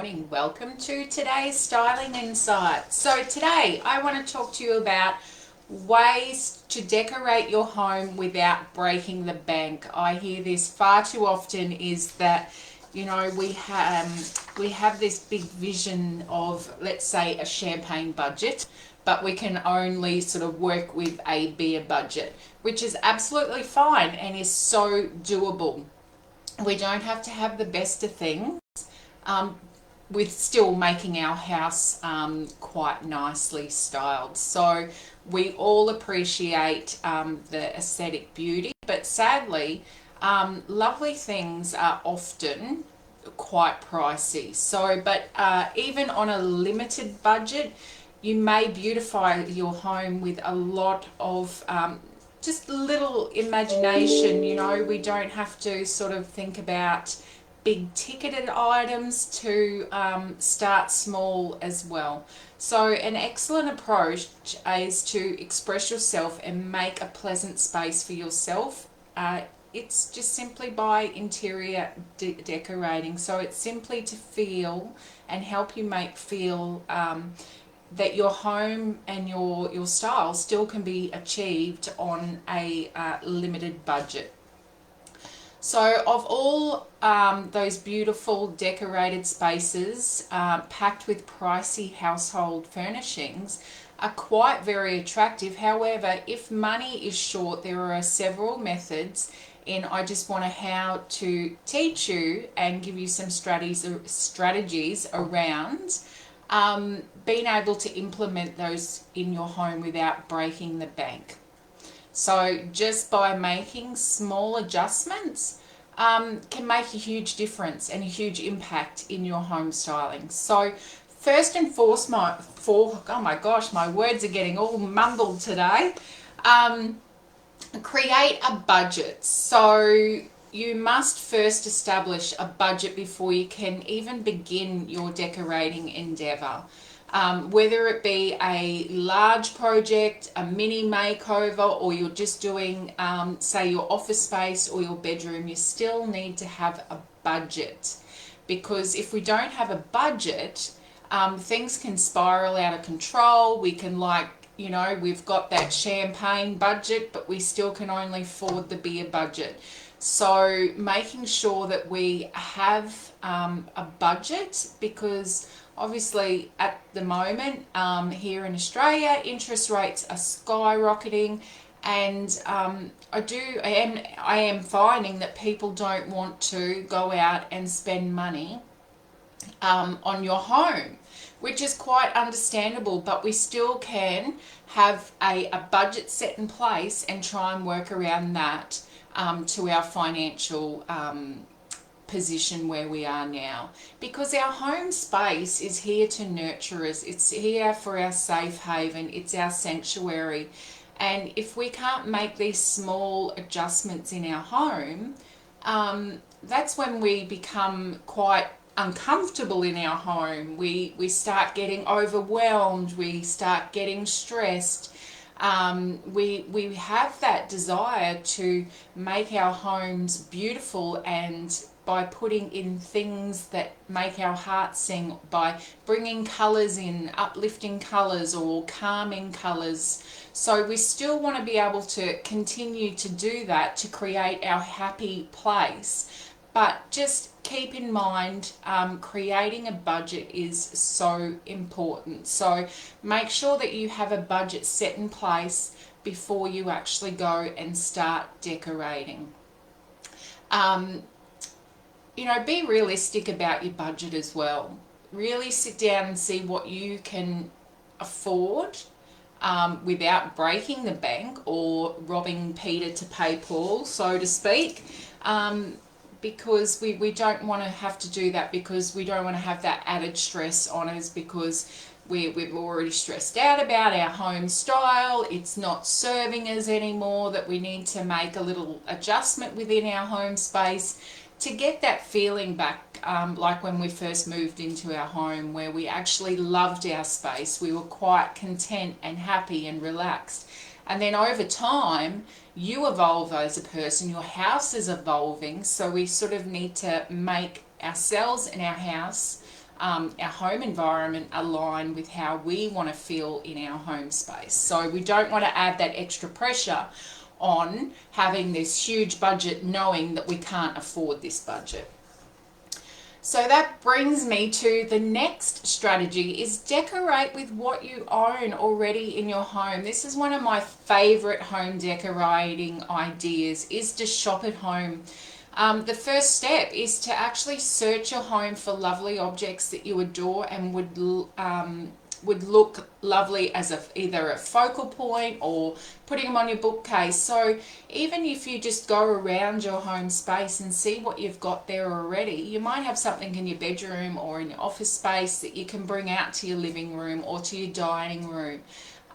morning. Welcome to today's Styling Insights. So today I want to talk to you about ways to decorate your home without breaking the bank. I hear this far too often, is that we have this big vision of, let's say, a champagne budget, but we can only sort of work with a beer budget, which is absolutely fine and is so doable. We don't have to have the best of things, with still making our house quite nicely styled. So we all appreciate the aesthetic beauty, but sadly, lovely things are often quite pricey. So, but even on a limited budget, you may beautify your home with a lot of just little imagination. We don't have to sort of think about big ticketed items, to start small as well. So an excellent approach is to express yourself and make a pleasant space for yourself. It's just simply by interior decorating. So it's simply to feel and help you feel that your home and your style still can be achieved on a limited budget. So of all those beautiful decorated spaces packed with pricey household furnishings are quite very attractive. However, if money is short, there are several methods, and I just want how to teach you and give you some strategies around being able to implement those in your home without breaking the bank. So just by making small adjustments can make a huge difference and a huge impact in your home styling. So first and foremost, oh my gosh, my words are getting all mumbled today. Create a budget. So you must first establish a budget before you can even begin your decorating endeavor. Whether it be a large project, a mini makeover, or you're just doing, say, your office space or your bedroom, you still need to have a budget. Because if we don't have a budget, things can spiral out of control. We can, we've got that champagne budget, but we still can only afford the beer budget. So making sure that we have a budget, because obviously at the moment here in Australia, interest rates are skyrocketing, and I am finding that people don't want to go out and spend money on your home, which is quite understandable, but we still can have a budget set in place and try and work around that to our financial position where we are now, because our home space is here to nurture us. It's here for our safe haven. It's our sanctuary. And if we can't make these small adjustments in our home, that's when we become quite uncomfortable in our home. We start getting overwhelmed. We start getting stressed. We have that desire to make our homes beautiful, and by putting in things that make our hearts sing, by bringing colours in, uplifting colours or calming colours. So we still want to be able to continue to do that to create our happy place. But just keep in mind, creating a budget is so important. So make sure that you have a budget set in place before you actually go and start decorating. Be realistic about your budget as well. Really sit down and see what you can afford without breaking the bank or robbing Peter to pay Paul, so to speak. Because we don't want to have to do that, because we don't want to have that added stress on us, because we've already stressed out about our home style. It's not serving us anymore, that we need to make a little adjustment within our home space to get that feeling back, like when we first moved into our home, where we actually loved our space. We were quite content and happy and relaxed. And then over time, you evolve as a person, your house is evolving, so we sort of need to make ourselves and our house our home environment align with how we want to feel in our home space. So we don't want to add that extra pressure on having this huge budget knowing that we can't afford this budget. So that brings me to the next strategy, is decorate with what you own already in your home. This is one of my favorite home decorating ideas, is to shop at home. The first step is to actually search your home for lovely objects that you adore and would look lovely as either a focal point or putting them on your bookcase. So even if you just go around your home space and see what you've got there already, you might have something in your bedroom or in your office space that you can bring out to your living room or to your dining room.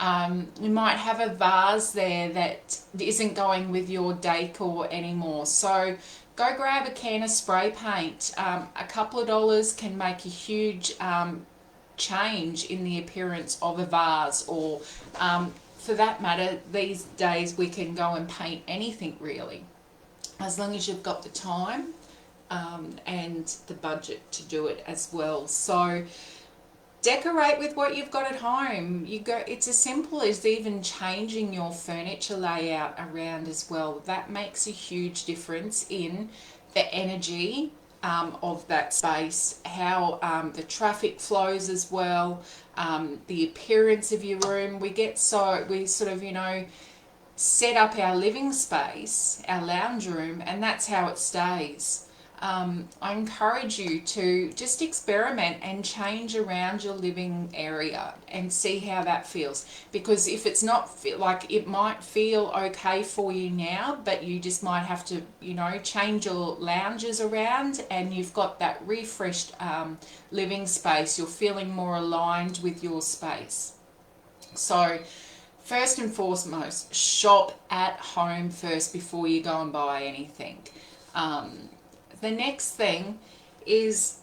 You might have a vase there that isn't going with your decor anymore. So go grab a can of spray paint. A couple of dollars can make a huge change in the appearance of a vase, or for that matter, these days we can go and paint anything really, as long as you've got the time and the budget to do it as well. So decorate with what you've got at home. It's as simple as even changing your furniture layout around as well. That makes a huge difference in the energy of that space, how the traffic flows as well, the appearance of your room. We sort of, set up our living space, our lounge room, and that's how it stays. I encourage you to just experiment and change around your living area and see how that feels, because if it's not like, it might feel okay for you now, but you just might have to change your lounges around, and you've got that refreshed living space. You're feeling more aligned with your space. So first and foremost, shop at home first before you go and buy anything. The next thing is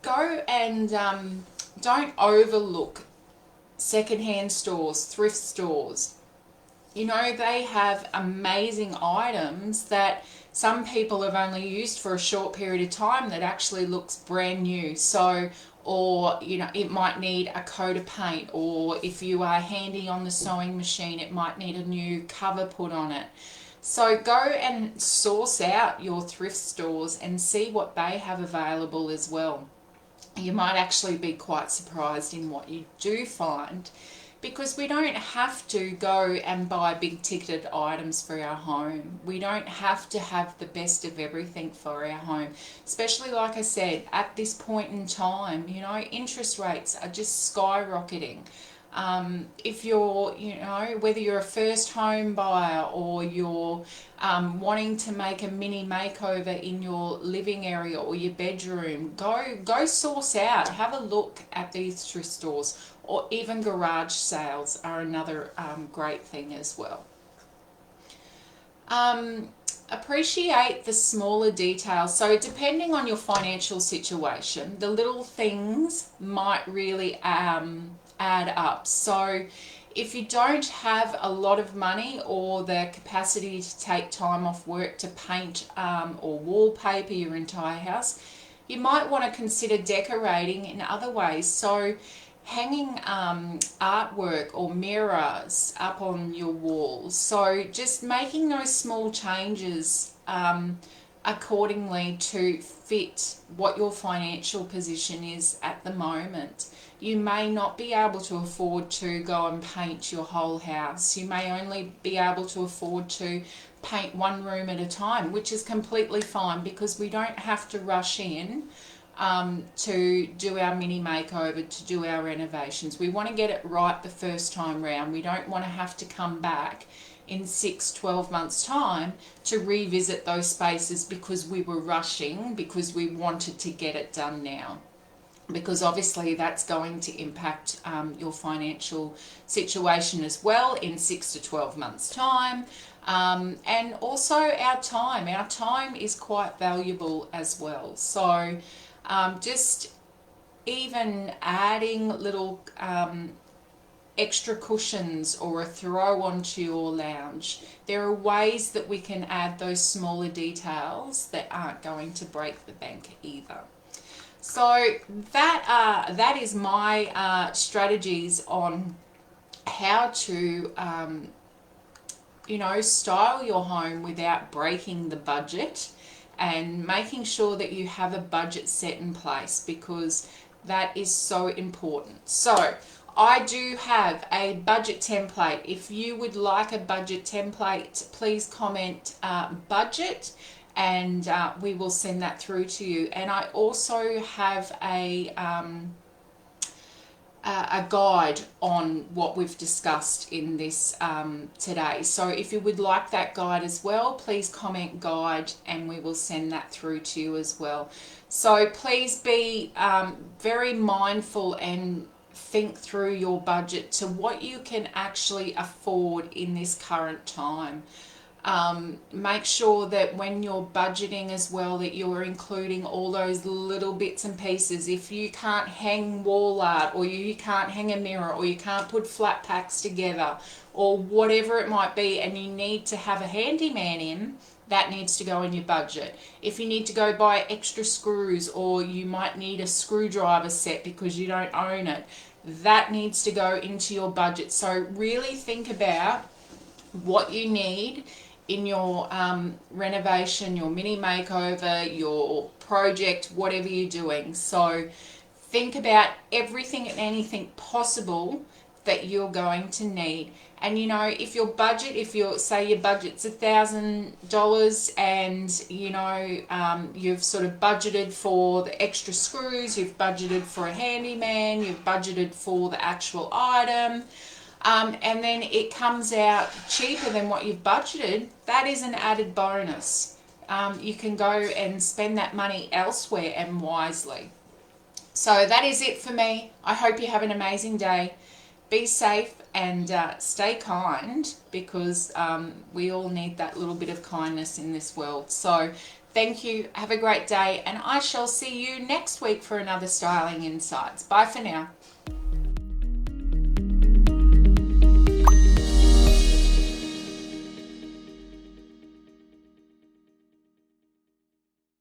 go and don't overlook secondhand stores, thrift stores. They have amazing items that some people have only used for a short period of time that actually looks brand new. So, or it might need a coat of paint, or if you are handy on the sewing machine, it might need a new cover put on it. So go and source out your thrift stores and see what they have available as well. You might actually be quite surprised in what you do find, because we don't have to go and buy big ticketed items for our home. We don't have to have the best of everything for our home, especially, like I said, at this point in time. Interest rates are just skyrocketing. If you're, whether you're a first home buyer or you're wanting to make a mini makeover in your living area or your bedroom, go source out, have a look at these thrift stores, or even garage sales are another great thing as well. Appreciate the smaller details. So depending on your financial situation, the little things might really add up. So if you don't have a lot of money or the capacity to take time off work to paint or wallpaper your entire house, you might want to consider decorating in other ways. So hanging artwork or mirrors up on your walls. So just making those small changes accordingly to fit what your financial position is at the moment. You may not be able to afford to go and paint your whole house. You may only be able to afford to paint one room at a time, which is completely fine, because we don't have to rush in to do our mini makeover, to do our renovations. We want to get it right the first time round. We don't want to have to come back in 6-12 months time to revisit those spaces because we were rushing, because we wanted to get it done now, because obviously that's going to impact your financial situation as well in 6-12 months time. And also our time is quite valuable as well. So just even adding little extra cushions or a throw onto your lounge. There are ways that we can add those smaller details that aren't going to break the bank either. So that is my strategies on how to style your home without breaking the budget, and making sure that you have a budget set in place, because that is so important. So I do have a budget template. If you would like a budget template, please comment budget, and we will send that through to you. And I also have a guide on what we've discussed in this today. So if you would like that guide as well, please comment guide, and we will send that through to you as well. So please be very mindful and think through your budget to what you can actually afford in this current time. Make sure that when you're budgeting as well, that you're including all those little bits and pieces. If you can't hang wall art, or you can't hang a mirror, or you can't put flat packs together, or whatever it might be, and you need to have a handyman in, that needs to go in your budget. If you need to go buy extra screws, or you might need a screwdriver set because you don't own it, that needs to go into your budget. So really think about what you need in your renovation, your mini makeover, your project, whatever you're doing. So think about everything and anything possible that you're going to need. And if your budget, if you say your budget's $1,000, and you've sort of budgeted for the extra screws, you've budgeted for a handyman, you've budgeted for the actual item, and then it comes out cheaper than what you've budgeted, that is an added bonus. You can go and spend that money elsewhere, and wisely. So that is it for me. I hope you have an amazing day. Be safe and stay kind, because we all need that little bit of kindness in this world. So thank you. Have a great day, and I shall see you next week for another Styling Insights. Bye for now.